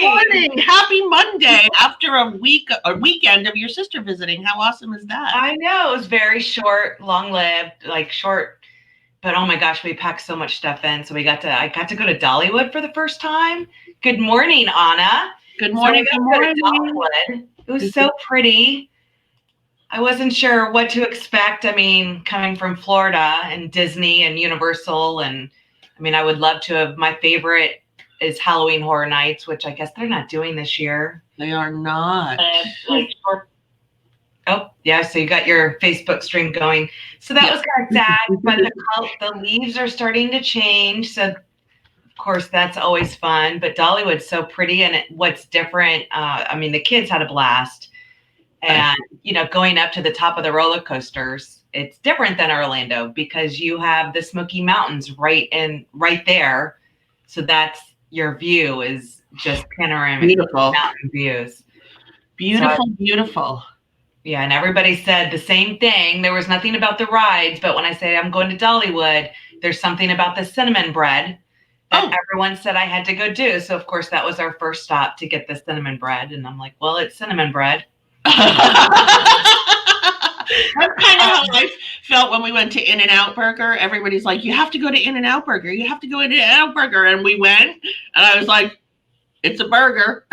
morning. Morning. Happy Monday after a weekend of your sister visiting. How awesome is that? I know. It was very short, long-lived, like short, but oh my gosh, we packed so much stuff in. So I got to go to Dollywood for the first time. Good morning, Anna. Good morning. So we got to go to Dollywood. It was so pretty. I wasn't sure what to expect. I mean, coming from Florida and Disney and Universal, and I mean, I would love to have. My favorite is Halloween Horror Nights, which I guess they're not doing this year. They are not. Oh, yeah. So you got your Facebook stream going. So that was kind of sad, but the leaves are starting to change. So, of course, that's always fun. But Dollywood's so pretty. And what's different, I mean, the kids had a blast. And, going up to the top of the roller coasters, it's different than Orlando because you have the Smoky Mountains right there. So that's your view is just panoramic Beautiful mountain views. Beautiful. Yeah, and everybody said the same thing. There was nothing about the rides, but when I say I'm going to Dollywood, there's something about the cinnamon bread that everyone said I had to go do. So, of course, that was our first stop to get the cinnamon bread. And I'm like, well, it's cinnamon bread. That's kind of how I felt when we went to In-N-Out Burger. Everybody's like, you have to go to In-N-Out Burger. You have to go to In-N-Out Burger. And we went, and I was like, it's a burger.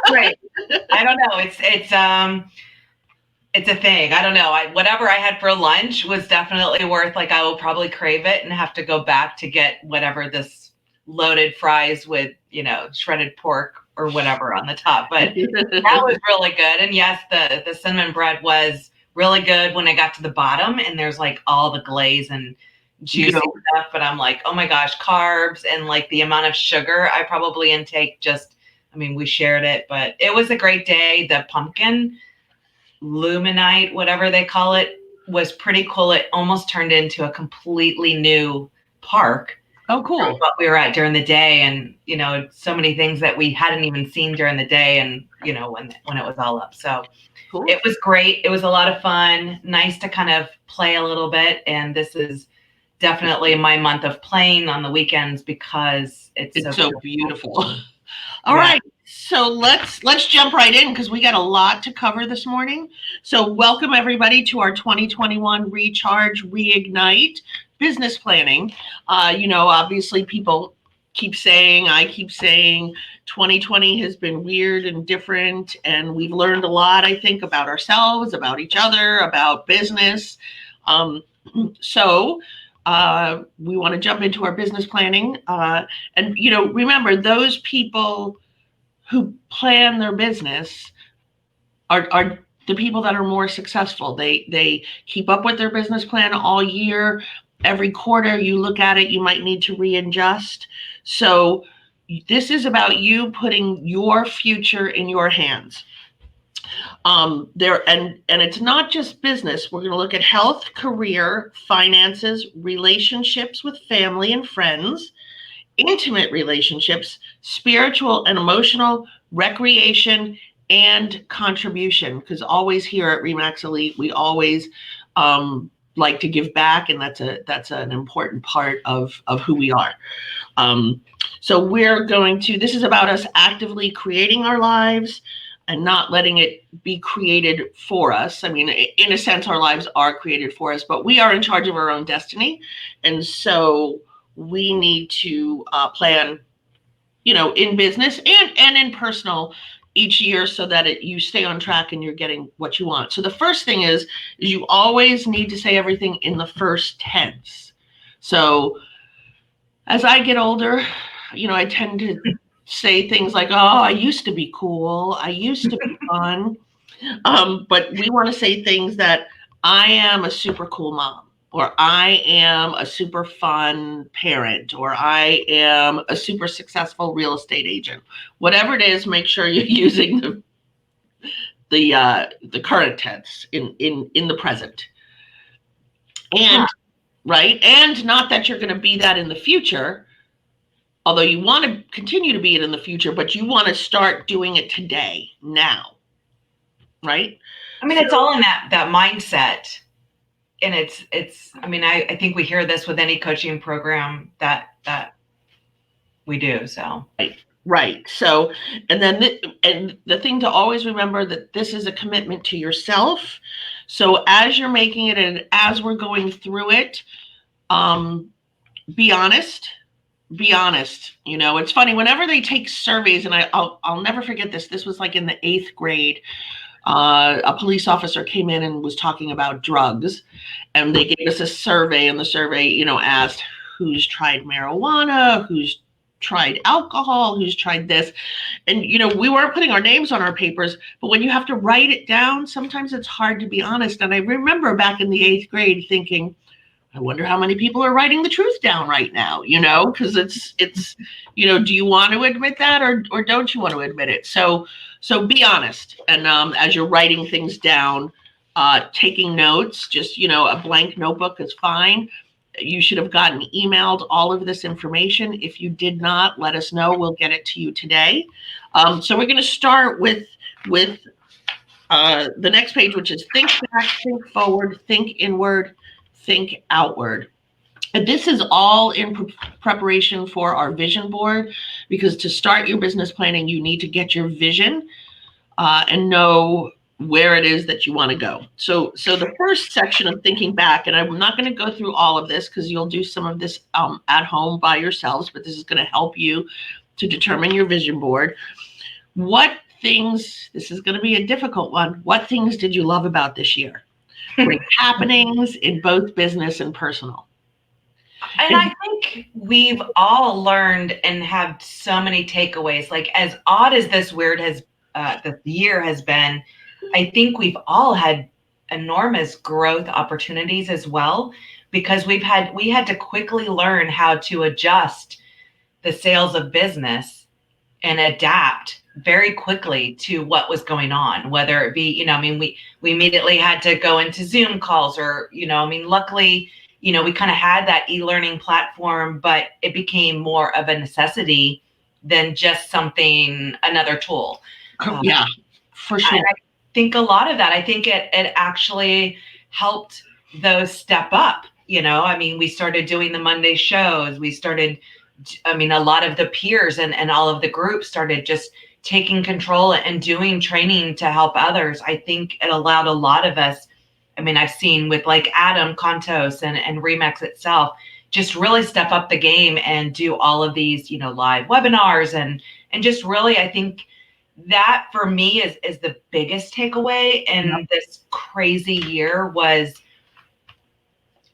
Right. I don't know. It's a thing. I don't know. Whatever I had for lunch was definitely worth, like, I will probably crave it and have to go back to get whatever this loaded fries with, shredded pork or whatever on the top. But that was really good. And yes, the cinnamon bread was really good when I got to the bottom and there's like all the glaze and juicy stuff. But I'm like, oh my gosh, carbs and like the amount of sugar I probably intake we shared it, but it was a great day. The pumpkin Luminite, whatever they call it, was pretty cool. It almost turned into a completely new park. Oh, cool. What we were at during the day, and so many things that we hadn't even seen during the day, and when it was all up. So cool. It was great. It was a lot of fun. Nice to kind of play a little bit, and this is definitely my month of playing on the weekends because it's so beautiful. All right. So let's jump right in because we got a lot to cover this morning. So welcome everybody to our 2021 Recharge Reignite business planning. Obviously people I keep saying 2020 has been weird and different, and we've learned a lot, I think, about ourselves, about each other, about business. So we want to jump into our business planning. And remember, those people who plan their business are the people that are more successful. They keep up with their business plan all year. Every quarter you look at it, you might need to readjust. So this is about you putting your future in your hands. And it's not just business. We're going to look at health, career, finances, relationships with family and friends, intimate relationships, spiritual and emotional, recreation, and contribution. Because always here at Remax Elite, we always like to give back, and that's an important part of who we are. So this is about us actively creating our lives and not letting it be created for us. I mean, in a sense, our lives are created for us, but we are in charge of our own destiny. And so we need to plan, in business and in personal each year so that you stay on track and you're getting what you want. So the first thing is you always need to say everything in the first tense. So as I get older, I tend to say things like, oh, I used to be cool. I used to be fun. But we want to say things that I am a super cool mom, or I am a super fun parent, or I am a super successful real estate agent. Whatever it is, make sure you're using the current tense in the present. And right, and not that you're going to be that in the future, although you want to continue to be it in the future, but you want to start doing it today, now, right? I mean, it's all in that mindset. And I think we hear this with any coaching program that we do. So right. Right. So, and then, and the thing to always remember that this is a commitment to yourself. So as you're making it and as we're going through it, um, be honest. Be honest. You know, it's funny whenever they take surveys, and I'll never forget this. This was like in the 8th grade. A police officer came in and was talking about drugs, and they gave us a survey, and the survey, you know, asked who's tried marijuana, who's tried alcohol, who's tried this. And, you know, we weren't putting our names on our papers, but when you have to write it down, sometimes it's hard to be honest. And I remember back in the 8th grade thinking, I wonder how many people are writing the truth down right now, you know, because it's, you know, do you want to admit that or don't you want to admit it? So be honest. And as you're writing things down, taking notes, just, you know, a blank notebook is fine. You should have gotten emailed all of this information. If you did not, let us know. We'll get it to you today. So we're going to start with the next page, which is think back, think forward, think inward, think outward. And this is all in preparation for our vision board, because to start your business planning, you need to get your vision and know where it is that you want to go. So the first section of thinking back, and I'm not going to go through all of this because you'll do some of this at home by yourselves, but this is going to help you to determine your vision board. What things, this is going to be a difficult one, what things did you love about this year? Great happenings in both business and personal. And I think we've all learned and have so many takeaways. Like, as odd as this year has been, I think we've all had enormous growth opportunities as well, because we had to quickly learn how to adjust the sales of business and adapt very quickly to what was going on, whether it be, you know, I mean, we immediately had to go into Zoom calls, or, you know, I mean, luckily, you know, we kind of had that e-learning platform, but it became more of a necessity than just another tool. Yeah, for sure. And I think a lot of that, I think it actually helped those step up. You know, I mean, we started doing the Monday shows. A lot of the peers and all of the groups started just taking control and doing training to help others. I think it allowed a lot of us, I mean, I've seen with like Adam Contos and Remax itself, just really step up the game and do all of these, you know, live webinars and just really, I think that for me is the biggest takeaway in this crazy year, was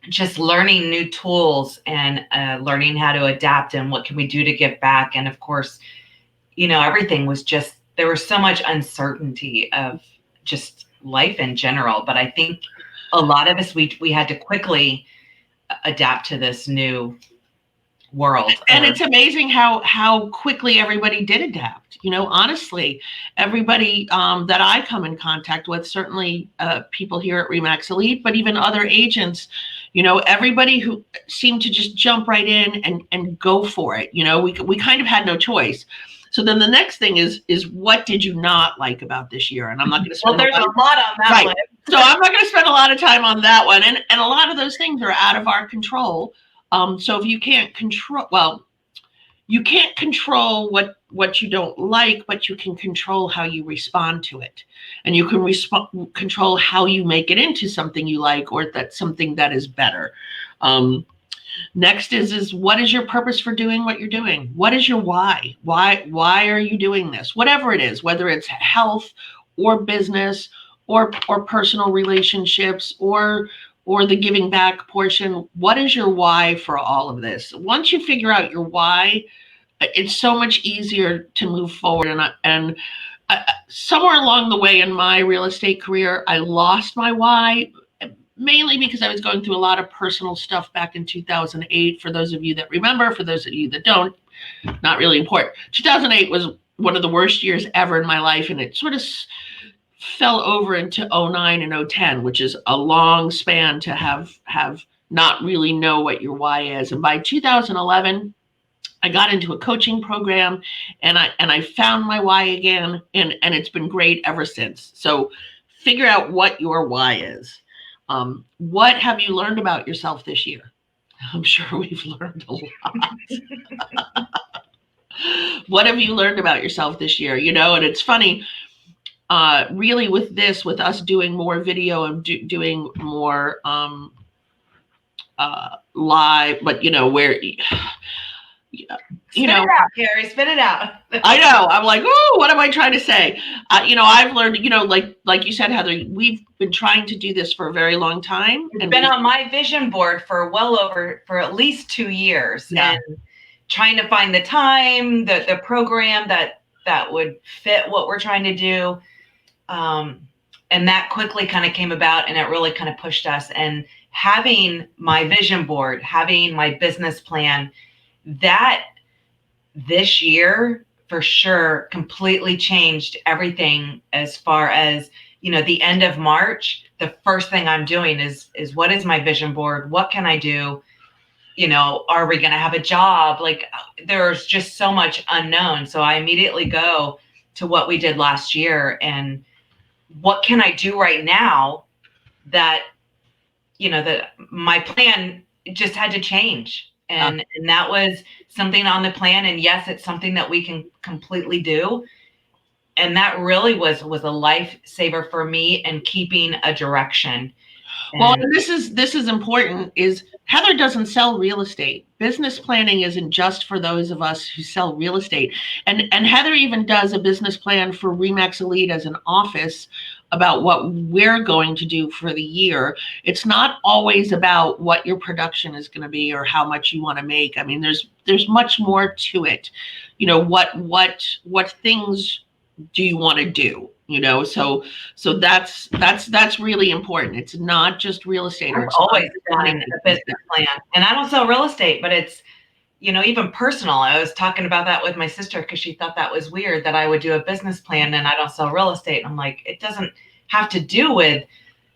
just learning new tools and learning how to adapt and what can we do to give back. And of course, you know, everything was just, there was so much uncertainty of just life in general. But I think a lot of us, we had to quickly adapt to this new world. And it's amazing how quickly everybody did adapt. You know, honestly, everybody that I come in contact with, certainly people here at Remax Elite, but even other agents, you know, everybody who seemed to just jump right in and go for it. You know, we kind of had no choice. So then the next thing is what did you not like about this year? And I'm not going to spend there's a lot on that one. So I'm not going to spend a lot of time on that one. And a lot of those things are out of our control. So if you can't control, well, you can't control what you don't like, but you can control how you respond to it. And you can control how you make it into something you like, or that's something that is better. Next is what is your purpose for doing what you're doing? What is your why? Why are you doing this? Whatever it is, whether it's health or business or personal relationships or the giving back portion, what is your why for all of this? Once you figure out your why, it's so much easier to move forward. And somewhere along the way in my real estate career, I lost my why, mainly because I was going through a lot of personal stuff back in 2008. For those of you that remember, for those of you that don't, not really important. 2008 was one of the worst years ever in my life, and it sort of fell over into 09 and 010, which is a long span to have not really know what your why is. And by 2011, I got into a coaching program, and I found my why again, and it's been great ever since. So figure out what your why is. What have you learned about yourself this year? I'm sure we've learned a lot. What have you learned about yourself this year? And it's funny, really with us doing more video and doing more live, but where Spit it out, Carrie. Spit it out. I know. I'm like, oh, what am I trying to say? I've learned, like you said, Heather, we've been trying to do this for a very long time. It's been on my vision board for at least 2 years, and trying to find the time, the program that would fit what we're trying to do. And that quickly kind of came about, and it really kind of pushed us. And having my vision board, having my business plan, that this year for sure completely changed everything. As far as the end of March, the first thing I'm doing is what is my vision board? What can I do? Are we going to have a job? Like, there's just so much unknown. So I immediately go to what we did last year, and what can I do right now that my plan just had to change. And that was something on the plan. And yes, it's something that we can completely do. And that really was a lifesaver for me, and keeping a direction. Well, and this is important, is Heather doesn't sell real estate. Business planning isn't just for those of us who sell real estate. And Heather even does a business plan for RE/MAX Elite as an office about what we're going to do for the year. It's not always about what your production is going to be or how much you want to make. I mean, there's much more to it. What things do you want to do? So that's really important. It's not just real estate. I've always wanted a business plan, and I don't sell real estate, but it's, even personal. I was talking about that with my sister because she thought that was weird that I would do a business plan and I don't sell real estate. I'm like, it doesn't have to do with,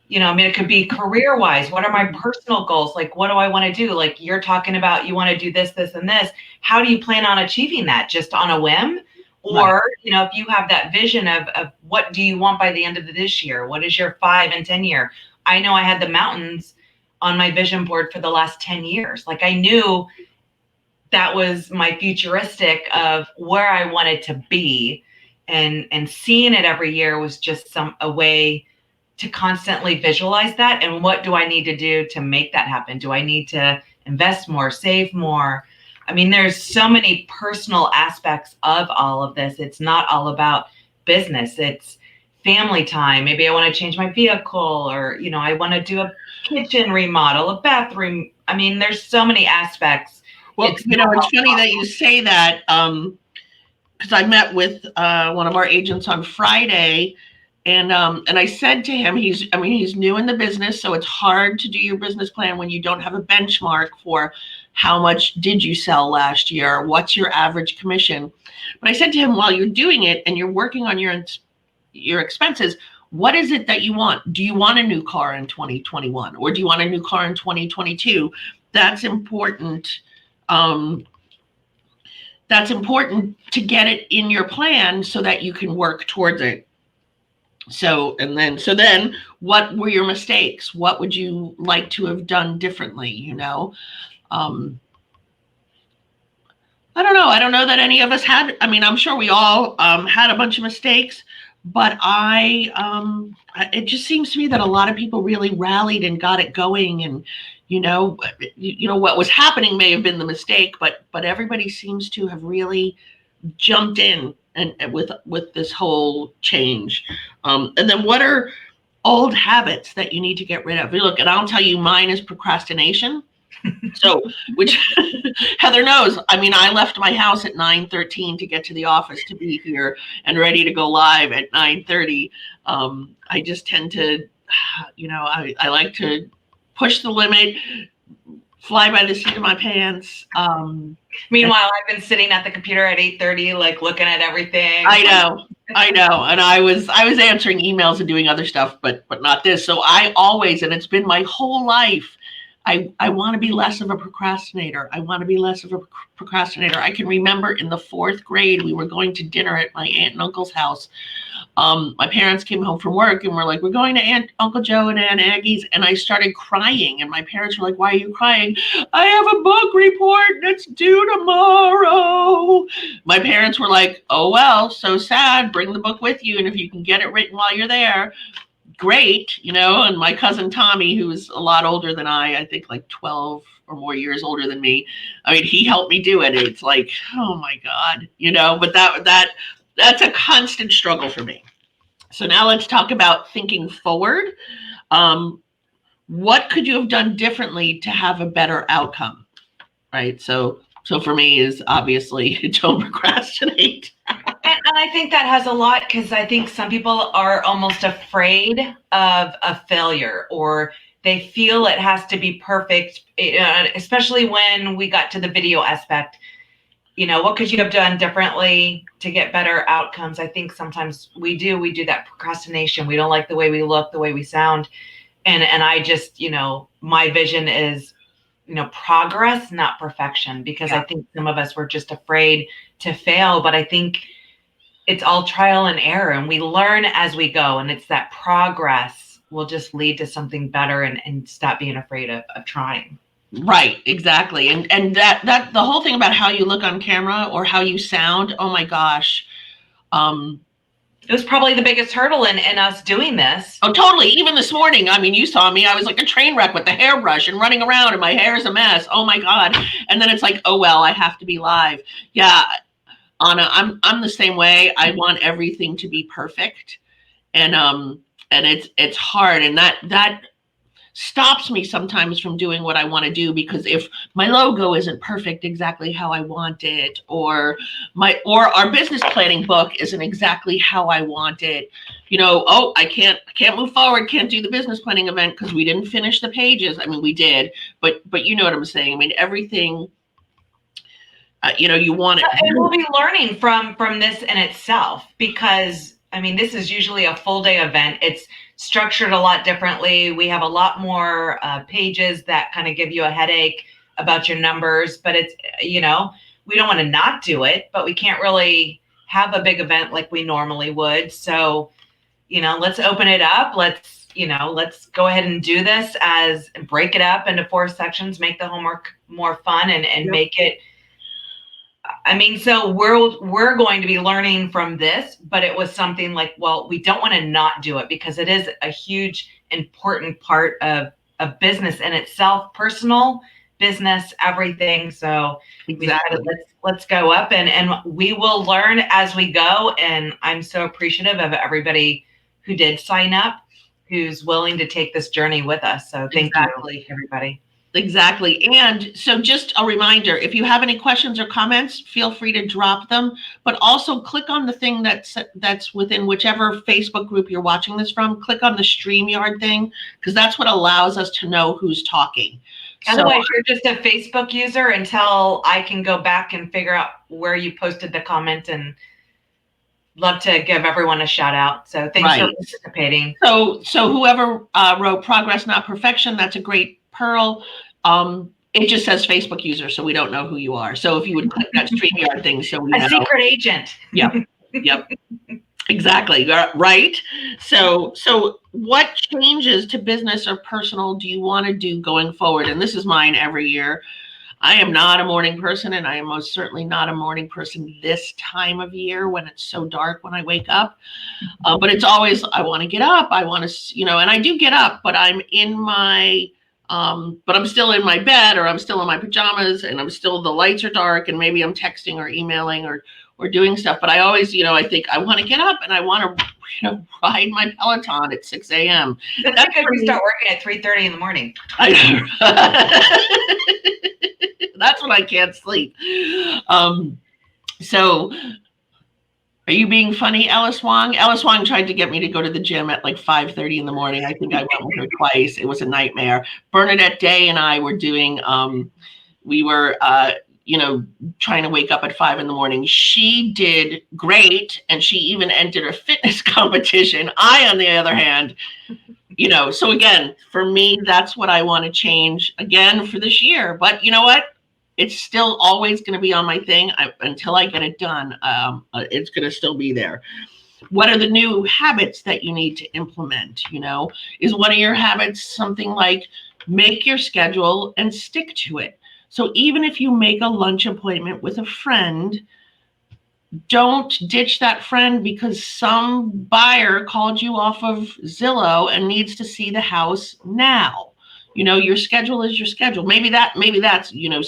it could be career wise. What are my personal goals? Like, what do I want to do? Like, you're talking about, you want to do this, this, and this. How do you plan on achieving that? Just on a whim? Or, right. If you have that vision of what do you want by the end of this year? What is your 5 and 10 year? I know I had the mountains on my vision board for the last 10 years. Like, I knew that was my futuristic of where I wanted to be, and seeing it every year was just a way to constantly visualize that. And what do I need to do to make that happen? Do I need to invest more, save more? I mean, there's so many personal aspects of all of this. It's not all about business. It's family time. Maybe I want to change my vehicle, or, I want to do a kitchen remodel, a bathroom. I mean, there's so many aspects. Well, it's funny that you say that, because I met with one of our agents on Friday, and I said to him, he's new in the business, so it's hard to do your business plan when you don't have a benchmark for how much did you sell last year, what's your average commission. But I said to him, while you're doing it and you're working on your expenses, what is it that you want? Do you want a new car in 2021, or do you want a new car in 2022? That's important. That's important to get it in your plan so that you can work towards it. So then what were your mistakes? What would you like to have done differently? I don't know. I don't know that any of us had. I mean, I'm sure we all had a bunch of mistakes, but it just seems to me that a lot of people really rallied and got it going. And what was happening may have been the mistake, but everybody seems to have really jumped in and with this whole change. And then what are old habits that you need to get rid of? Look, and I'll tell you, mine is procrastination. So, which Heather knows. I mean, I left my house at 9:13 to get to the office to be here and ready to go live at 9:30. I just tend to, I like to push the limit, fly by the seat of my pants. Meanwhile, I've been sitting at the computer at 8:30, like looking at everything. I know. And I was answering emails and doing other stuff, but not this. So I always, and it's been my whole life, I want to be less of a procrastinator. I can remember in the 4th grade, we were going to dinner at my aunt and uncle's house. My parents came home from work and were like, we're going to Uncle Joe and Aunt Aggie's. And I started crying. And my parents were like, why are you crying? I have a book report important. It's due tomorrow. My parents were like, oh, well, so sad. Bring the book with you. And if you can get it written while you're there, great, and my cousin Tommy, who's a lot older than I think like 12 or more years older than me. I mean, he helped me do it. It's like, oh my God, but that's a constant struggle for me. So now let's talk about thinking forward. What could you have done differently to have a better outcome? Right. So for me is obviously don't procrastinate. And I think that has a lot, because I think some people are almost afraid of a failure, or they feel it has to be perfect, especially when we got to the video aspect. What could you have done differently to get better outcomes? I think sometimes we do that procrastination. We don't like the way we look, the way we sound. And I just, my vision is, progress, not perfection, because I think some of us were just afraid to fail. But I think it's all trial and error, and we learn as we go. And it's that progress will just lead to something better, and stop being afraid of trying. Right, exactly. And that the whole thing about how you look on camera or how you sound, oh my gosh. It was probably the biggest hurdle in us doing this. Oh, totally. Even this morning, I mean, you saw me, I was like a train wreck with the hairbrush and running around, and my hair is a mess. Oh my God. And then it's like, oh, well, I have to be live. Yeah. Anna, I'm the same way. I want everything to be perfect. And it's hard. And that stops me sometimes from doing what I want to do, because if my logo isn't perfect exactly how I want it, or our business planning book isn't exactly how I want it, I can't move forward, can't do the business planning event because we didn't finish the pages. I mean, we did, but you know what I'm saying. I mean, everything, you want it. And we'll be learning from this in itself, because I mean, this is usually a full day event. It's structured a lot differently. We have a lot more pages that kind of give you a headache about your numbers, but it's, we don't want to not do it, but we can't really have a big event like we normally would. So, let's open it up. Let's go ahead and do this break it up into 4 sections, make the homework more fun, and make it, I mean, so we're going to be learning from this, but it was something like, well, we don't want to not do it, because it is a huge, important part of business in itself, personal, business, everything. So exactly. Let's go up, and we will learn as we go. And I'm so appreciative of everybody who did sign up, who's willing to take this journey with us. So thank you, everybody. Exactly. And so just a reminder, if you have any questions or comments, feel free to drop them, but also click on the thing that's within whichever Facebook group you're watching this from. Click on the StreamYard thing, because that's what allows us to know who's talking. Otherwise, you're just a Facebook user until I can go back and figure out where you posted the comment, and love to give everyone a shout out. So thanks for participating. So whoever wrote progress, not perfection, that's a great pearl. It just says Facebook user, so we don't know who you are. So if you would click that StreamYard thing, so we know. A secret agent. Yep. Exactly. Right. So what changes to business or personal do you want to do going forward? And this is mine every year. I am not a morning person, and I am most certainly not a morning person this time of year when it's so dark when I wake up. But it's always, I want to get up. I want to, and I do get up, but I'm in my, but I'm still in my bed, or I'm still in my pajamas, and I'm still, the lights are dark, and maybe I'm texting or emailing or doing stuff. But I always, I think I want to get up and I want to, ride my Peloton at 6 a.m. That's because we start working at 3:30 in the morning. That's when I can't sleep. So are you being funny, Ellis Wong? Ellis Wong tried to get me to go to the gym at like 5:30 in the morning. I think I went with her twice. It was a nightmare. Bernadette Day and I were doing, we were, trying to wake up at 5 in the morning. She did great, and she even entered a fitness competition. I, on the other hand, so again, for me, that's what I want to change again for this year. But you know what? It's still always going to be on my thing until I get it done. It's going to still be there. What are the new habits that you need to implement? Is one of your habits something like make your schedule and stick to it? So even if you make a lunch appointment with a friend, don't ditch that friend because some buyer called you off of Zillow and needs to see the house now. Your schedule is your schedule. Maybe that's,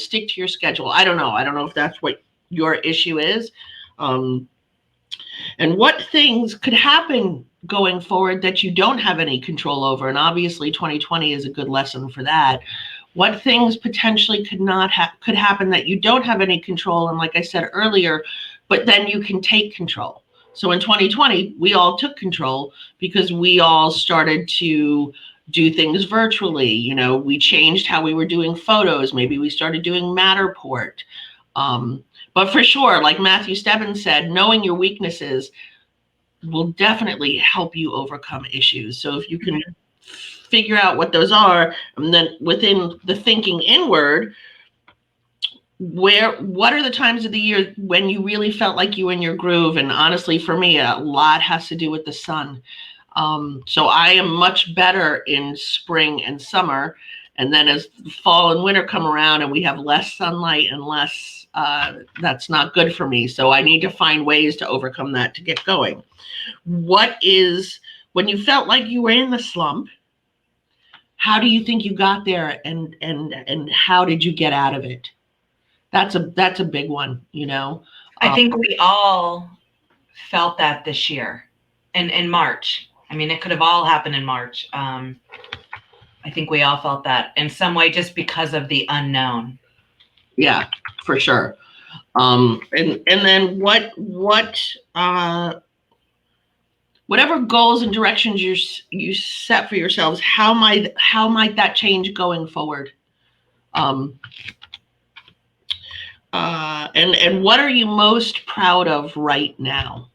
stick to your schedule. I don't know. I don't know if that's what your issue is. And what things could happen going forward that you don't have any control over? And obviously 2020 is a good lesson for that. What things potentially could happen that you don't have any control? And like I said earlier, but then you can take control. So in 2020, we all took control because we all started to do things virtually. We changed how we were doing photos. Maybe we started doing Matterport. But for sure, like Matthew Stebbins said, knowing your weaknesses will definitely help you overcome issues. So if you can figure out what those are, and then within the thinking inward, what are the times of the year when you really felt like you were in your groove? And honestly, for me, a lot has to do with the sun. So I am much better in spring and summer. And then as fall and winter come around and we have less sunlight and less, that's not good for me. So I need to find ways to overcome that to get going. When you felt like you were in the slump, how do you think you got there, and how did you get out of it? That's a big one, I think we all felt that this year in March. I mean, it could have all happened in March. I think we all felt that in some way just because of the unknown. Yeah, for sure. And then whatever goals and directions you set for yourselves, how might that change going forward? And what are you most proud of right now?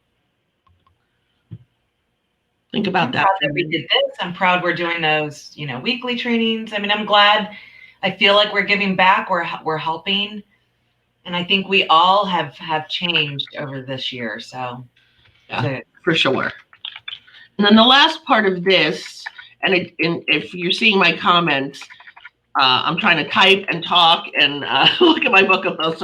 Think about that. I'm proud that we did this. I'm proud we're doing those, weekly trainings. I mean, I'm glad. I feel like we're giving back. We're helping, and I think we all have changed over this year. So, yeah, for sure. And then the last part of this, and if you're seeing my comments, I'm trying to type and talk and look at my book of those.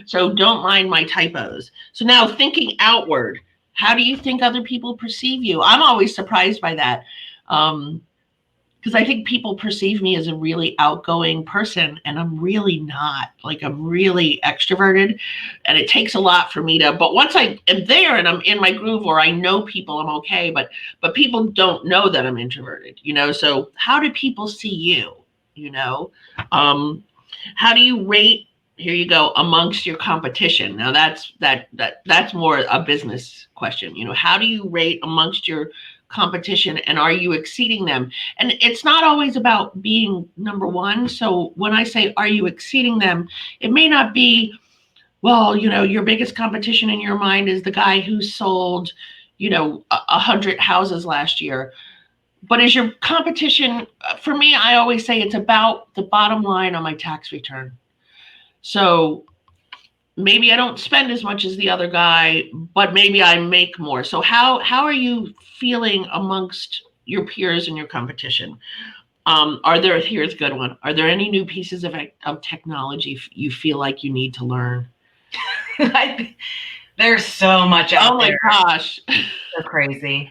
So don't mind my typos. So now thinking outward, how do you think other people perceive you? I'm always surprised by that. Because I think people perceive me as a really outgoing person, and I'm really not. Like, I'm really extroverted, and it takes a lot for me but once I am there and I'm in my groove, or I know people, I'm okay, but people don't know that I'm introverted, so how do people see you, how do you rate, here you go, amongst your competition? Now that's more a business question, how do you rate amongst your competition, and are you exceeding them? And it's not always about being number one. So when I say, are you exceeding them, it may not be, well, your biggest competition in your mind is the guy who sold, 100 houses last year. But is your competition, for me, I always say it's about the bottom line on my tax return. So maybe I don't spend as much as the other guy, but maybe I make more. So how are you feeling amongst your peers and your competition? Here's a good one. Are there any new pieces of technology you feel like you need to learn? There's so much out there. Oh my gosh. So crazy.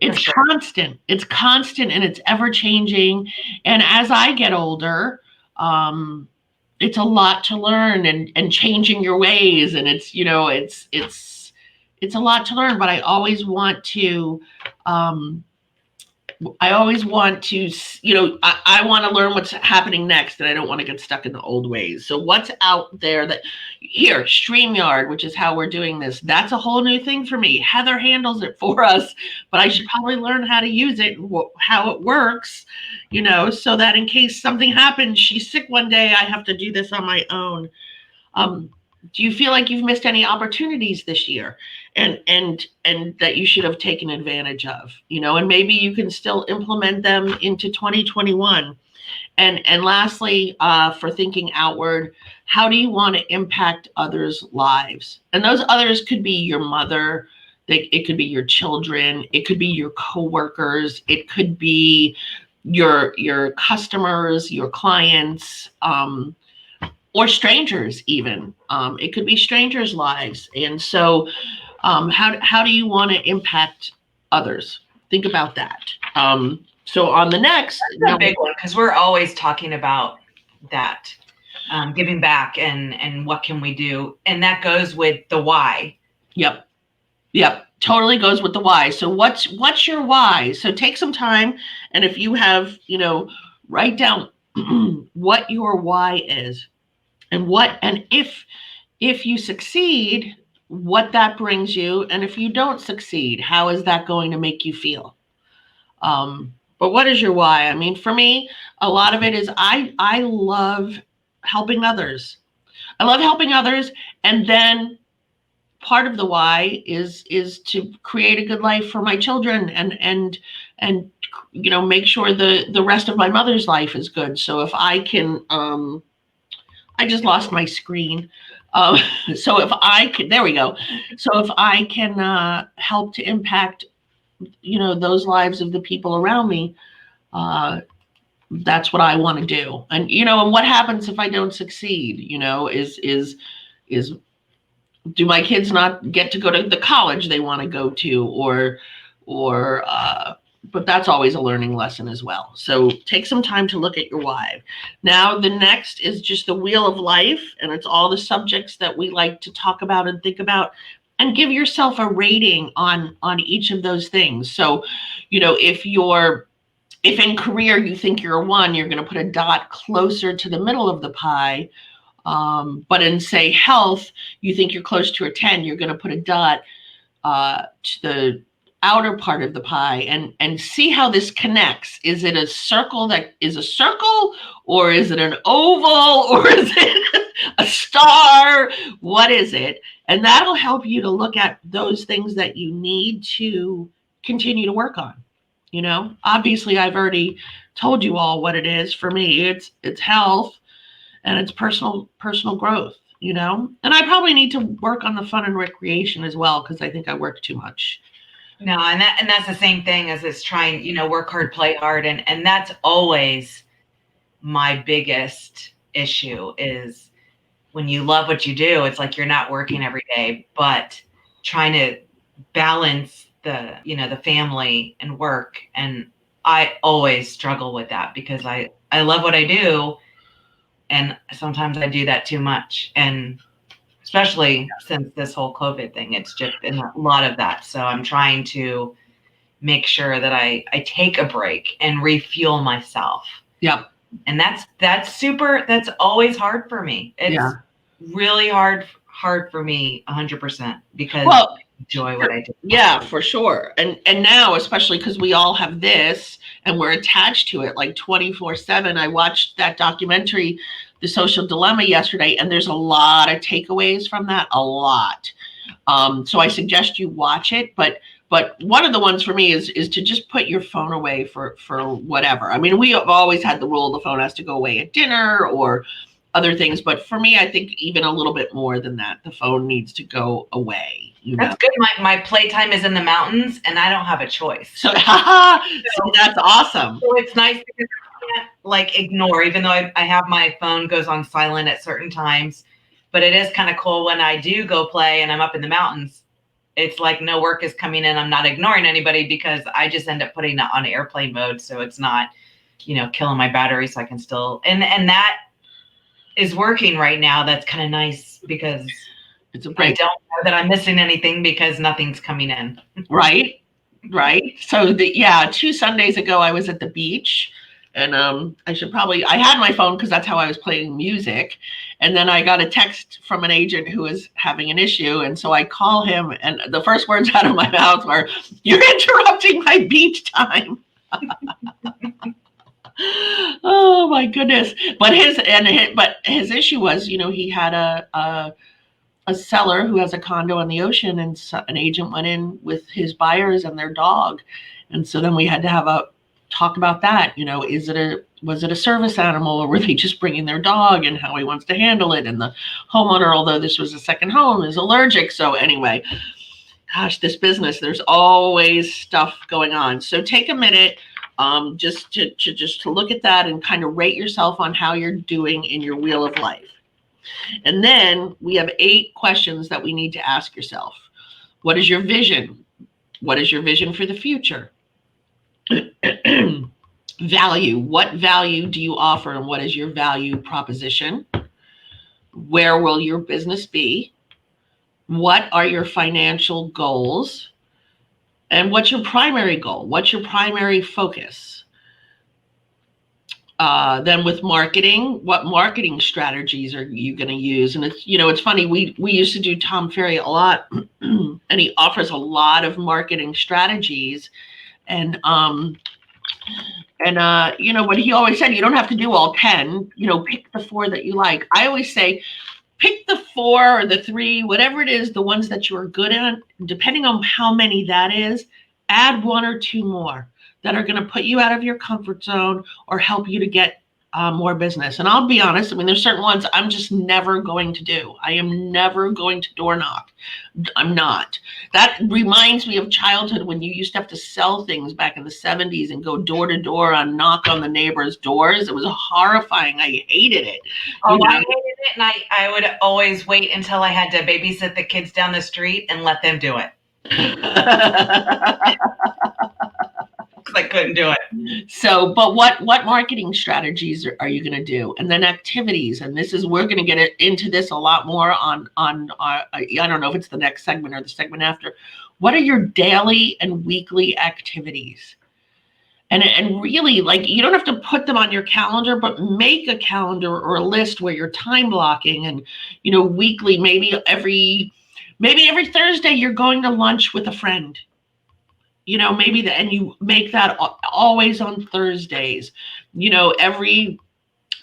It's constant. It's constant and it's ever changing. And as I get older, it's a lot to learn and changing your ways. And it's, it's a lot to learn, but I always want to, I want to learn what's happening next, and I don't want to get stuck in the old ways. So what's out there here, StreamYard, which is how we're doing this. That's a whole new thing for me. Heather handles it for us, but I should probably learn how to use it, how it works, so that in case something happens, she's sick one day, I have to do this on my own. Do you feel like you've missed any opportunities this year and that you should have taken advantage of, and maybe you can still implement them into 2021? And lastly, for thinking outward, how do you want to impact others' lives? And those others could be your mother, it could be your children, it could be your coworkers, it could be your customers, your clients, or strangers even. It could be strangers' lives. And so how do you want to impact others? Think about that. So on the next, that's a big one, because we're always talking about that, giving back and what can we do, and that goes with the why. Yep, totally goes with the why. So what's your why? So take some time, and if you have, write down what your why is, and if you succeed, what that brings you, and if you don't succeed, how is that going to make you feel? But what is your why? I mean, for me, a lot of it is I love helping others. I love helping others, and then part of the why is to create a good life for my children, and make sure the rest of my mother's life is good. So if I can, I just lost my screen. So if I can, there we go. So if I can help to impact, those lives of the people around me, that's what I want to do. And what happens if I don't succeed? Is do my kids not get to go to the college they want to go to, or but that's always a learning lesson as well. So take some time to look at your why. Now the next is just the wheel of life, and it's all the subjects that we like to talk about and think about, and give yourself a rating on each of those things. So if in career you think you're a 1, you're going to put a dot closer to the middle of the pie. But in, say, health, you think you're close to a 10, you're going to put a dot to the outer part of the pie, and see how this connects. Is it a circle that is a circle, or is it an oval, or is it a star? What is it? And that'll help you to look at those things that you need to continue to work on. Obviously I've already told you all what it is. For me, it's health, and it's personal growth, and I probably need to work on the fun and recreation as well, because I think I work too much. No, and that's the same thing as it's trying, work hard, play hard, and that's always my biggest issue. Is when you love what you do, it's like you're not working every day, but trying to balance the family and work. And I always struggle with that, because I love what I do, and sometimes I do that too much. And especially since this whole COVID thing, it's just been a lot of that. So I'm trying to make sure that I take a break and refuel myself. Yep. And that's always hard for me. It's really hard for me 100%, because I enjoy what I do. Yeah, for sure. And now, especially because we all have this and we're attached to it like 24/7. I watched that documentary, The Social Dilemma, yesterday, and there's a lot of takeaways from that, a lot. So I suggest you watch it, but one of the ones for me is to just put your phone away for whatever. I mean, we have always had the rule the phone has to go away at dinner or other things, but for me, I think even a little bit more than that, the phone needs to go away. That's good. My playtime is in the mountains, and I don't have a choice. So that's awesome. So it's nice, because I can't ignore, even though I have my phone goes on silent at certain times. But it is kind of cool when I do go play and I'm up in the mountains. It's like no work is coming in. I'm not ignoring anybody, because I just end up putting it on airplane mode, so it's not, killing my battery, so I can still and that is working right now. That's kind of nice, because it's a break. I don't know that I'm missing anything, because nothing's coming in. Right. So 2 Sundays ago, I was at the beach, and I had my phone, because that's how I was playing music. And then I got a text from an agent who was having an issue. And so I call him, and the first words out of my mouth were, "You're interrupting my beach time." Oh my goodness. But his issue was, he had a seller who has a condo on the ocean, and an agent went in with his buyers and their dog. And so then we had to have a talk about that. Was it a service animal, or were they just bringing their dog, and how he wants to handle it? And the homeowner, although this was a second home, is allergic. So anyway, gosh, this business, there's always stuff going on. So take a minute, just to look at that and kind of rate yourself on how you're doing in your wheel of life. And then we have 8 questions that we need to ask yourself. What is your vision? What is your vision for the future? Value. What value do you offer and what is your value proposition? Where will your business be? What are your financial goals? And what's your primary goal? What's your primary focus? Then with marketing, what marketing strategies are you going to use? And it's funny, we used to do Tom Ferry a lot, and he offers a lot of marketing strategies. And what he always said, you don't have to do all 10, pick the 4 that you like. I always say, pick the 4 or the 3, whatever it is, the ones that you're good at, depending on how many that is, add 1 or 2 more that are going to put you out of your comfort zone or help you to get more business. And I'll be honest, there's certain ones I'm just never going to do. I am never going to door knock. I'm not. That reminds me of childhood when you used to have to sell things back in the 70s and go door to door and knock on the neighbors' doors. It was horrifying. I hated it. I hated it, and I would always wait until I had to babysit the kids down the street and let them do it. I couldn't do it. So, but what marketing strategies are you going to do? And then activities. And we're going to get into this a lot more on I don't know if it's the next segment or the segment after. What are your daily and weekly activities? And really, you don't have to put them on your calendar, but make a calendar or a list where you're time blocking and, weekly, maybe every Thursday you're going to lunch with a friend. And you make that always on Thursdays. Every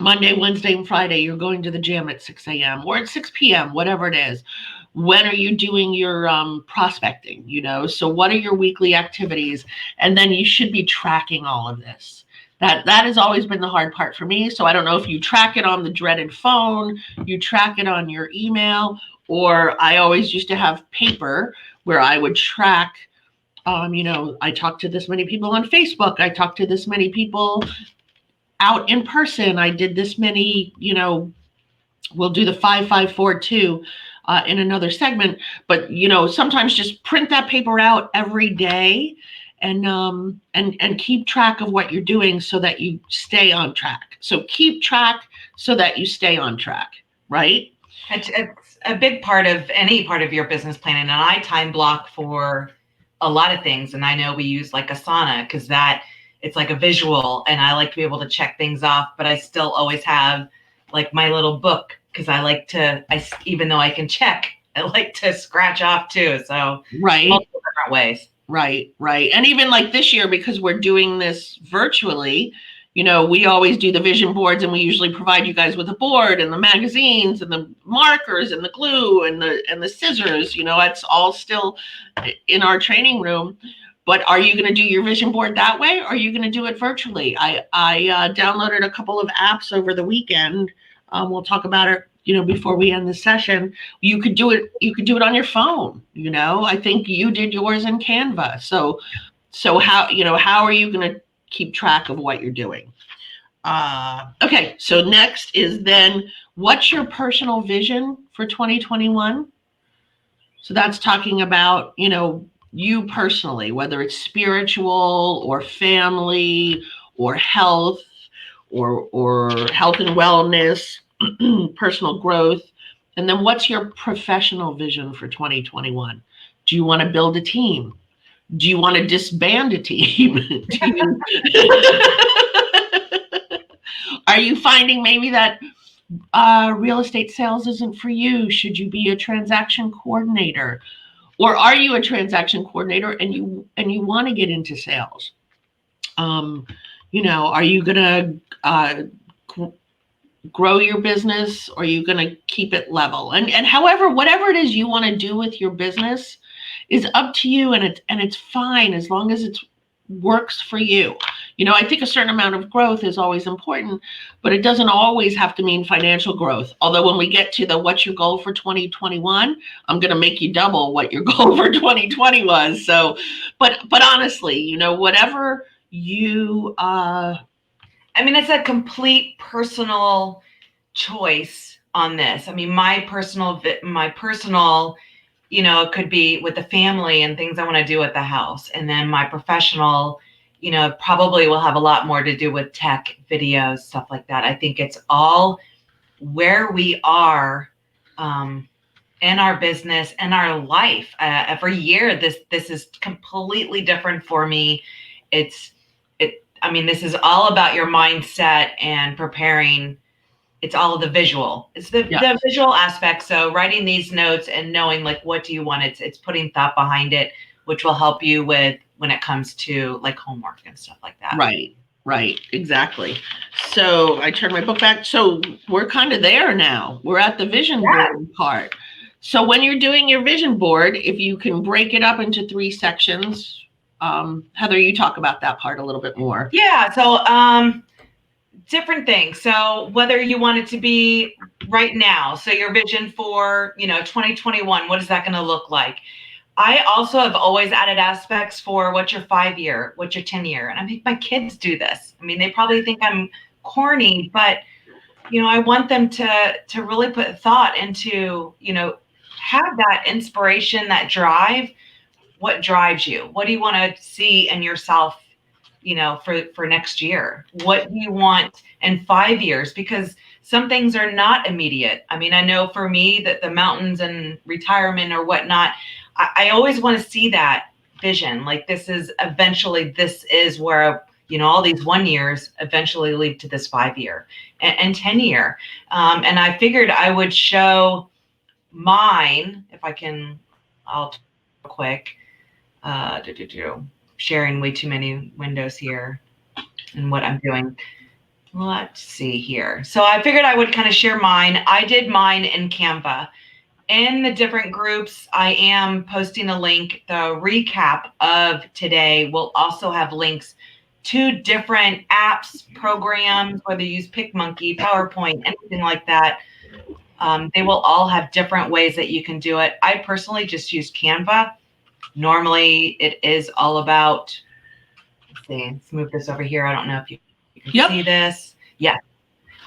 Monday, Wednesday, and Friday, you're going to the gym at 6 a.m. or at 6 p.m., whatever it is. When are you doing your prospecting? So what are your weekly activities? And then you should be tracking all of this. That has always been the hard part for me. So I don't know if you track it on the dreaded phone, you track it on your email, or I always used to have paper where I would track, I talked to this many people on Facebook. I talked to this many people out in person. I did this many, we'll do the 5-5-4-2 in another segment, but sometimes just print that paper out every day and keep track of what you're doing so that you stay on track. So keep track so that you stay on track, right? It's a big part of any part of your business planning. And I time block for a lot of things. And I know we use Asana because it's like a visual and I like to be able to check things off, but I still always have my little book because even though I can check, I like to scratch off too. So right, multiple different ways. Right. And even this year, because we're doing this virtually, we always do the vision boards and we usually provide you guys with a board and the magazines and the markers and the glue and the scissors, it's all still in our training room. But are you going to do your vision board that way? Or are you going to do it virtually? I downloaded a couple of apps over the weekend. We'll talk about it, before we end the session. You could do it on your phone. I think you did yours in Canva. So how are you going to keep track of what you're doing? Okay. So next is then, what's your personal vision for 2021? So that's talking about, you personally, whether it's spiritual or family or health or health and wellness, personal growth. And then what's your professional vision for 2021? Do you want to build a team? Do you want to disband a team? Are you finding maybe that real estate sales isn't for you? Should you be a transaction coordinator? Or are you a transaction coordinator and you want to get into sales? Are you going to grow your business, or are you going to keep it level? And however, whatever it is you want to do with your business is up to you, and it's fine as long as it works for you. I think a certain amount of growth is always important, but it doesn't always have to mean financial growth. Although when we get to what's your goal for 2021, I'm going to make you double what your goal for 2020 was. So, but honestly, whatever you, it's a complete personal choice on this. I mean, my personal, it could be with the family and things I want to do at the house. And then my professional, probably will have a lot more to do with tech, videos, stuff like that. I think it's all where we are in our business and our life. Every year, this is completely different for me. This is all about your mindset and preparing. It's all the visual. It's the visual aspect. So writing these notes and knowing like what do you want. It's putting thought behind it, which will help you with when it comes to like homework and stuff like that. Right, exactly. So I turned my book back. So we're kind of there now. We're at the vision board part. So when you're doing your vision board, if you can break it up into 3 sections, Heather, you talk about that part a little bit more. Yeah. So different things. So whether you want it to be right now, so your vision for 2021, what is that going to look like? I also have always added aspects for what's your 5-year, what's your 10-year. And I think my kids do this. I mean, they probably think I'm corny, but, I want them to really put thought into, have that inspiration, that drive. What drives you? What do you want to see in yourself, for next year? What do you want in 5 years? Because some things are not immediate. I mean, I know for me that the mountains and retirement or whatnot, I always want to see that vision. Like this is where, all these 1 years eventually lead to this 5-year and 10-year. And I figured I would show mine, if I can, I'll quick, sharing way too many windows here and what I'm doing. Let's see here. So I figured I would kind of share mine. I did mine in Canva. In the different groups, I am posting a link. The recap of today will also have links to different apps, programs, whether you use PicMonkey, PowerPoint, anything like that. They will all have different ways that you can do it. I personally just use Canva. Normally, it is all about, let's move this over here. I don't know if you can see this. Yeah.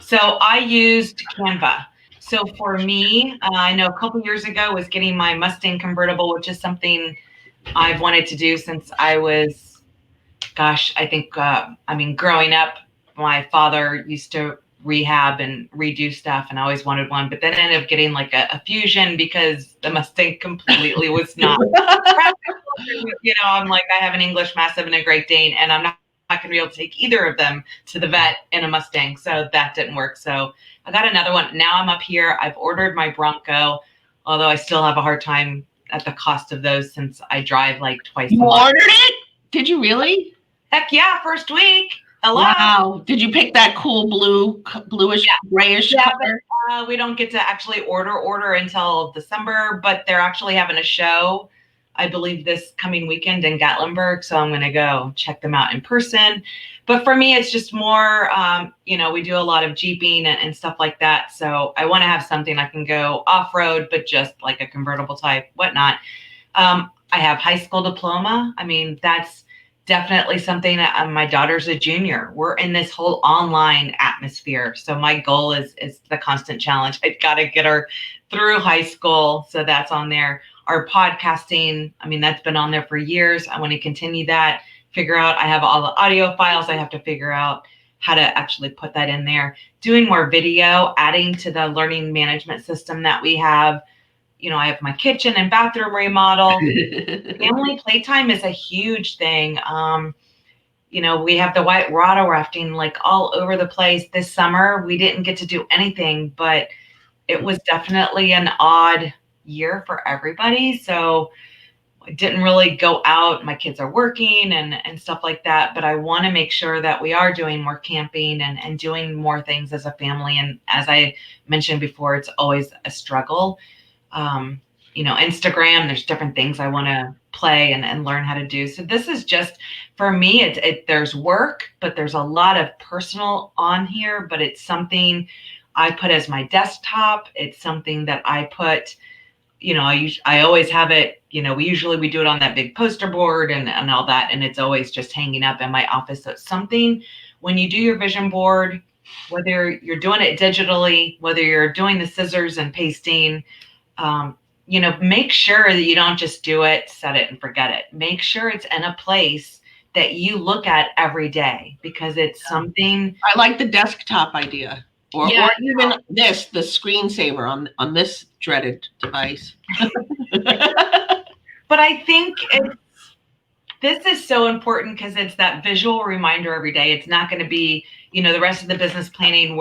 So I used Canva. So for me, I know a couple years ago was getting my Mustang convertible, which is something I've wanted to do since I was, I think, growing up, my father used to rehab and redo stuff, and I always wanted one, but then I ended up getting like a Fusion because the Mustang completely was not practical. I'm like, I have an English Mastiff and a Great Dane, and I'm not going to be able to take either of them to the vet in a Mustang, so that didn't work. So I got another one. Now I'm up here. I've ordered my Bronco, although I still have a hard time at the cost of those since I drive like twice a month. You ordered it? Did you really? Heck yeah, first week. Hello. Wow. Did you pick that cool bluish, grayish color? We don't get to actually order until December, but they're actually having a show, I believe, this coming weekend in Gatlinburg. So I'm going to go check them out in person. But for me, it's just more, we do a lot of Jeeping and stuff like that. So I want to have something I can go off-road, but just like a convertible type, whatnot. I have high school diploma. I mean, that's definitely something that my daughter's a junior. We're in this whole online atmosphere. So my goal is the constant challenge. I've got to get her through high school. So that's on there. Our podcasting, that's been on there for years. I want to continue that, figure out, I have all the audio files. I have to figure out how to actually put that in there. Doing more video, adding to the learning management system that we have. I have my kitchen and bathroom remodel. Family playtime is a huge thing. We have the white water rafting like all over the place this summer. We didn't get to do anything, but it was definitely an odd year for everybody. So I didn't really go out. My kids are working and stuff like that, but I want to make sure that we are doing more camping and doing more things as a family. And as I mentioned before, it's always a struggle. Instagram, there's different things I want to play and learn how to do. So this is just, for me, there's work, but there's a lot of personal on here, but it's something I put as my desktop. It's something that I put, I always have it, we do it on that big poster board and all that. And it's always just hanging up in my office. So it's something, when you do your vision board, whether you're doing it digitally, whether you're doing the scissors and pasting, make sure that you don't just do it, set it and forget it. Make sure it's in a place that you look at every day, because it's something. I like the desktop idea, or even the screensaver on this dreaded device. But I think this is so important because it's that visual reminder every day. It's not going to be, the rest of the business planning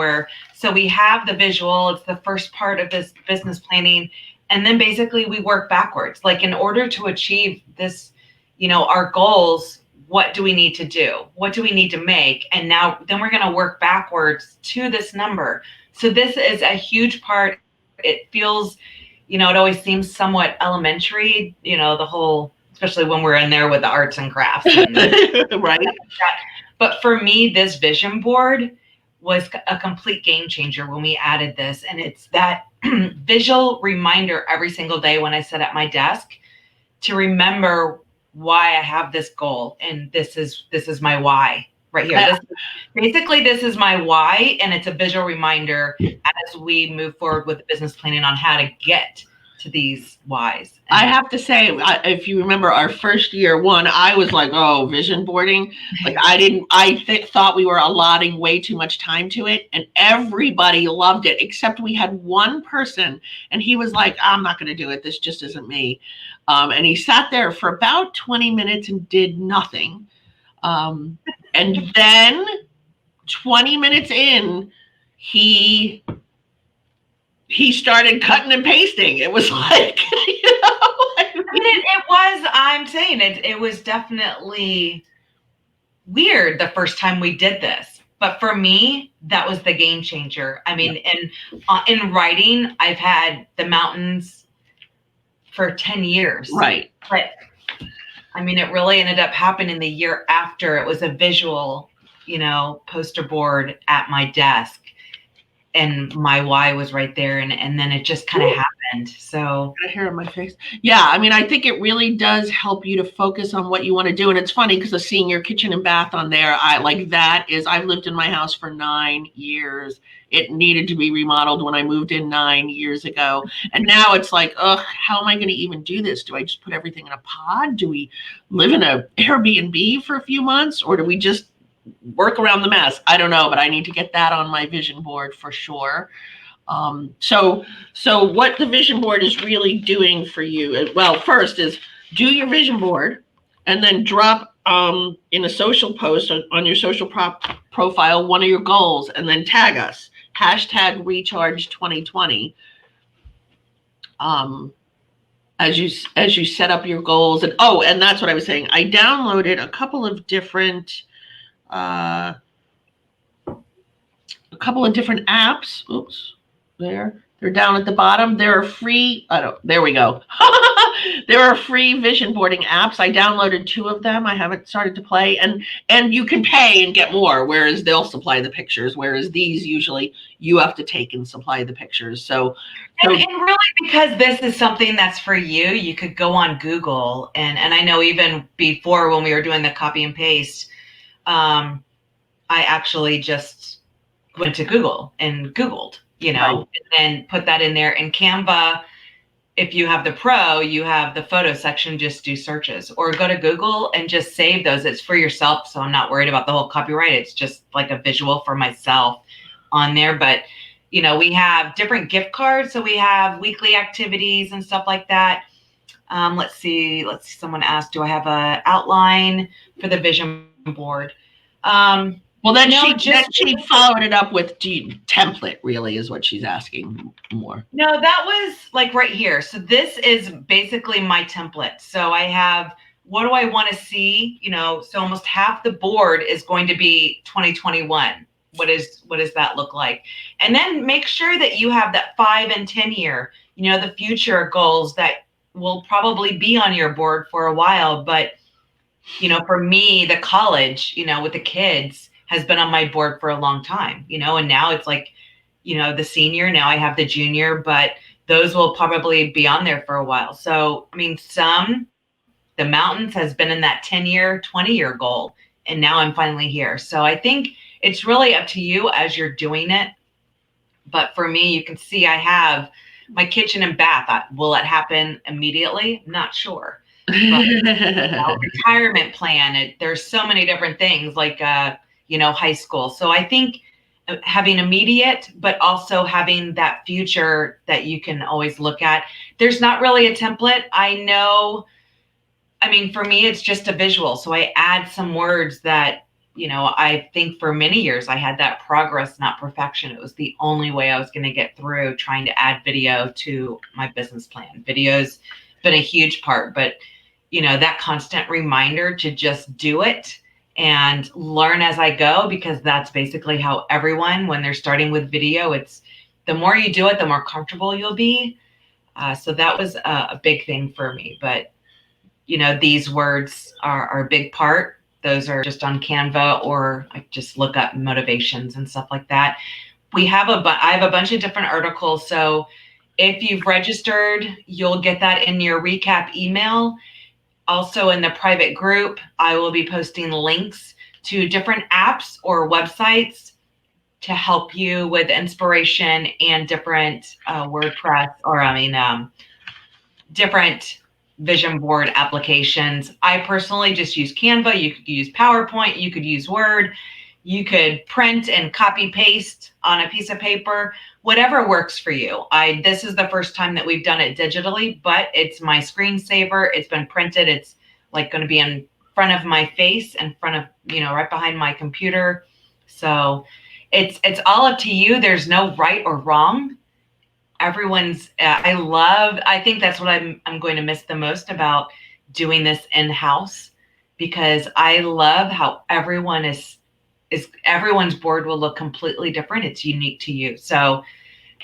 so we have the visual, it's the first part of this business planning. And then basically we work backwards. Like, in order to achieve this, our goals, what do we need to do? What do we need to make? And then we're going to work backwards to this number. So this is a huge part. It feels, it always seems somewhat elementary, the whole, especially when we're in there with the arts and crafts. Right. But for me, this vision board was a complete game changer when we added this. And it's that visual reminder every single day when I sit at my desk to remember why I have this goal. And this is my why right here. This is my why. And it's a visual reminder as we move forward with business planning on how to get to these whys. I have to say, if you remember our first year one, I was like, oh, vision boarding. Like, I thought we were allotting way too much time to it, and everybody loved it, except we had one person, and he was like, I'm not going to do it. This just isn't me. And he sat there for about 20 minutes and did nothing. And then 20 minutes in, he started cutting and pasting. It was like, I'm saying it was definitely weird the first time we did this. But for me, that was the game changer. I mean, in writing, I've had the mountains for 10 years. Right. But I mean, it really ended up happening the year after. It was a visual, poster board at my desk. And my why was right there, and then it just kind of happened. So I hair on my face. Yeah, I mean, I think it really does help you to focus on what you want to do. And it's funny because the seeing your kitchen and bath on there, I've lived in my house for 9 years. It needed to be remodeled when I moved in 9 years ago. And now it's like, ugh, how am I going to even do this? Do I just put everything in a pod? Do we live in an Airbnb for a few months? Or do we just work around the mess? I don't know, but I need to get that on my vision board for sure. So what the vision board is really doing for you, well, first is do your vision board and then drop in a social post on your social profile one of your goals, and then tag us, #recharge2020, as you set up your goals. And that's what I was saying. I downloaded a couple of different apps. Oops, they're down at the bottom. There are free. There we go. There are free vision boarding apps. I downloaded 2 of them. I haven't started to play, and you can pay and get more. Whereas they'll supply the pictures. Whereas these usually you have to take and supply the pictures. So really, because this is something that's for you, you could go on Google, and I know even before when we were doing the copy and paste. I actually just went to Google and Googled, Right. and then put that in there. And Canva, if you have the Pro, you have the photo section, just do searches or go to Google and just save those. It's for yourself. So I'm not worried about the whole copyright. It's just like a visual for myself on there. But, we have different gift cards. So we have weekly activities and stuff like that. Let's see. Someone asked, do I have an outline for the vision board? Well, then she followed it up with template, really, is what she's asking more. No, that was like right here. So this is basically my template. So I have, what do I want to see? So almost half the board is going to be 2021. What does that look like? And then make sure that you have that 5 and 10 year, the future goals that will probably be on your board for a while. But, for me, the college, with the kids has been on my board for a long time, and now it's like, the senior, now I have the junior, but those will probably be on there for a while. So, I mean, the mountains has been in that 10-year, 20-year goal, and now I'm finally here. So I think it's really up to you as you're doing it. But for me, you can see I have my kitchen and bath. Will it happen immediately? Not sure. But, retirement plan. There's so many different things like, high school. So I think having immediate, but also having that future that you can always look at. There's not really a template. For me, it's just a visual. So I add some words that, I think for many years I had that progress, not perfection. It was the only way I was going to get through trying to add video to my business plan. Video's been a huge part, but that constant reminder to just do it and learn as I go, because that's basically how everyone, when they're starting with video, it's the more you do it, the more comfortable you'll be. So that was a big thing for me. But, these words are a big part. Those are just on Canva, or I just look up motivations and stuff like that. I have a bunch of different articles. So if you've registered, you'll get that in your recap email. Also in the private group, I will be posting links to different apps or websites to help you with inspiration and different WordPress, or different vision board applications. I personally just use Canva. You could use PowerPoint. You could use Word. You could print and copy paste on a piece of paper, whatever works for you. This is the first time that we've done it digitally, but it's my screensaver. It's been printed. It's like going to be in front of my face, in front of, right behind my computer. So it's all up to you. There's no right or wrong. Everyone's, I think that's what I'm going to miss the most about doing this in-house, because I love how everyone's board will look completely different. It's unique to you. So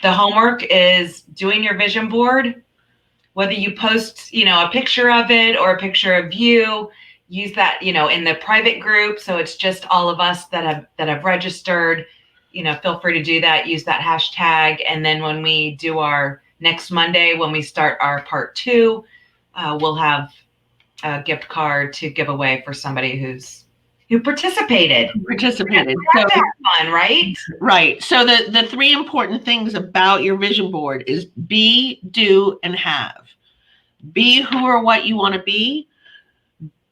the homework is doing your vision board, whether you post, a picture of it or a picture of you, use that, in the private group. So it's just all of us that have registered. Feel free to do that. Use that hashtag. And then when we do our next Monday, when we start our part 2, we'll have a gift card to give away for somebody who participated. So fun, right? Right. So the 3 important things about your vision board is be, do, and have. Be who or what you want to be.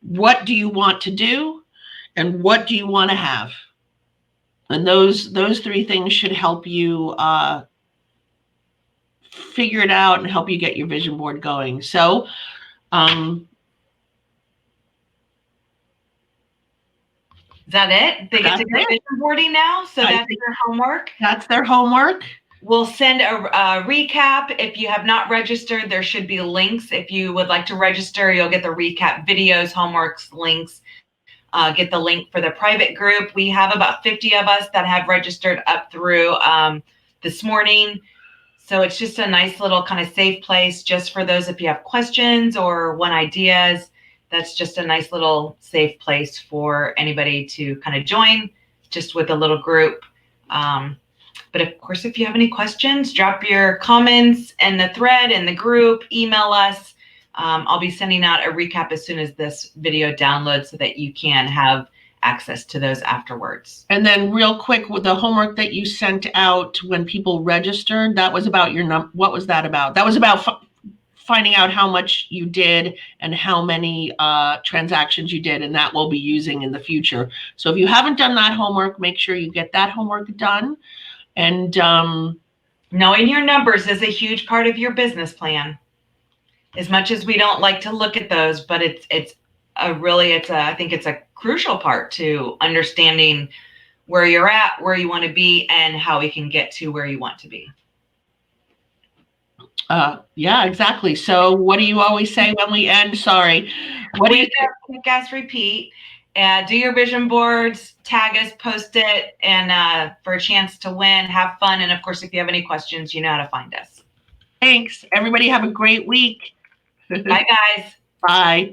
What do you want to do? And what do you want to have? And those 3 things should help you figure it out and help you get your vision board going. So, is that it? They get to go vision boarding now? So that's their homework? That's their homework. We'll send a recap. If you have not registered, there should be links. If you would like to register, you'll get the recap videos, homeworks, links. Get the link for the private group. We have about 50 of us that have registered up through this morning. So it's just a nice little kind of safe place just for those if you have questions or want ideas. That's just a nice little safe place for anybody to kind of join, just with a little group. But of course, if you have any questions, drop your comments in the thread, in the group, email us. I'll be sending out a recap as soon as this video downloads so that you can have access to those afterwards. And then real quick, with the homework that you sent out when people registered, that was about what was that about? That was about finding out how much you did and how many transactions you did, and that we'll be using in the future. So if you haven't done that homework, make sure you get that homework done. And knowing your numbers is a huge part of your business plan. As much as we don't like to look at those, but I think it's a crucial part to understanding where you're at, where you want to be, and how we can get to where you want to be. Yeah, exactly. So what do you always say when we end? Sorry. What do you quick ask repeat? Do your vision boards, tag us, post it, and for a chance to win, have fun. And of course, if you have any questions, you know how to find us. Thanks. Everybody have a great week. Bye, guys. Bye.